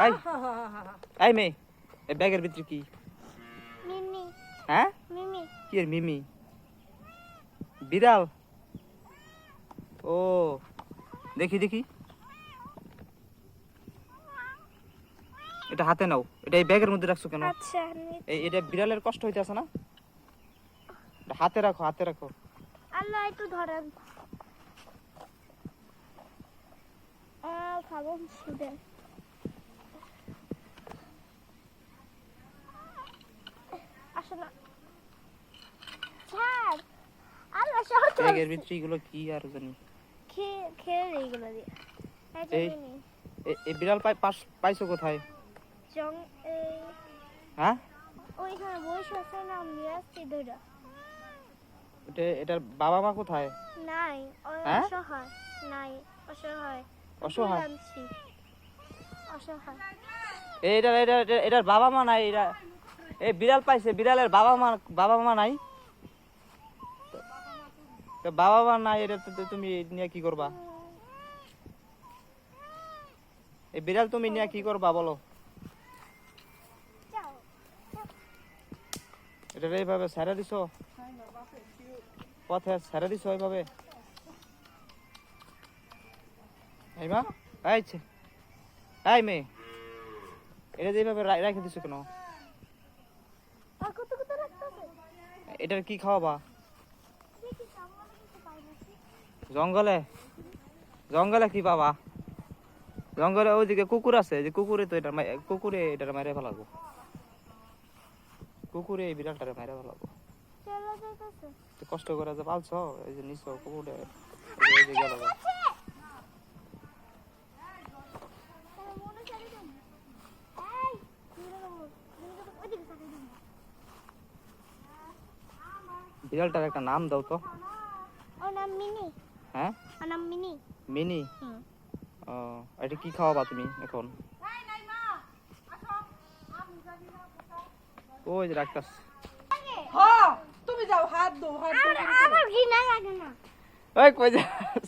এই এই মেয়ে এই ব্যাগের ভিতরে কি? মিমি। হ্যাঁ মিমি। কি এর মিমি? বিড়াল? ও দেখি দেখি, এটা হাতে নাও। এটা এই ব্যাগের মধ্যে রাখছো কেন? আচ্ছা এটা বিড়ালের কষ্ট হইতেছে না? এটা হাতে রাখো, হাতে রাখো। আল্লাহ একটু ধরেন। খাবো শুধু। আসলে ছাড়। আল্লাহ শর্ট ব্যাগের ভিতরে এগুলো কি আর জানি। খেয়ে এইগুলো দিয়ে। এই এই বিড়াল পাইছো কোথায়? জং হ্যাঁ ওইখানে বসে আছে না, আমি আসছি দুইটা। এটার বাবা মা কোথায়? নাই, হ্যাঁ? অসহায়। নাই, অসহায়। অসহায়? আনছি। অসহায়। এটার বাবা মা নাই। এটা এই বিড়াল পাইছে, বিড়ালের বাবা মা নাই। তো বাবা মা নাই, এটা তুমি নিয়ে কি করবা? এই বিড়াল তুমি নিয়ে কি করবা বলো? যাও। এটা এইভাবে ছেড়ে দিছো, পথে ছেড়ে দিছো এইভাবে? এই মা, এই মেয়ে, এটা যেভাবে রেখে দিছো কেন? আর কত কত রাখতেছে? এটার কি খাওয়াবা? দেখি সামনে কিছু পাই নাকি? জঙ্গলে? জঙ্গলে কি পাবা? জঙ্গলে ওইদিকে কুকুর আছে, যে কুকুরে তো এটা কুকুরে এটার মেরে ফেলাবো। কুকুরে এই বিড়ালটারে মেরে ফেলাবো। চলে যাইতেছে। তো কষ্ট করে যে পালছো, এই যে নিছো কুকুরে, গেল। মনে চাই না। এই ওইদিকে তাকাই দিন। বিড়ালটার একটা নাম দাও তো। ওর নাম মিনি। হ্যাঁ ওর নাম মিনি। মিনি? ও, এটা কি খাওয়াবা তুমি এখন? ওই যে রাখতাস। হ্যাঁ তুমি যাও, হাত দো, হাত দো। আমার ঘৃণা লাগে না। ওই কই যাস?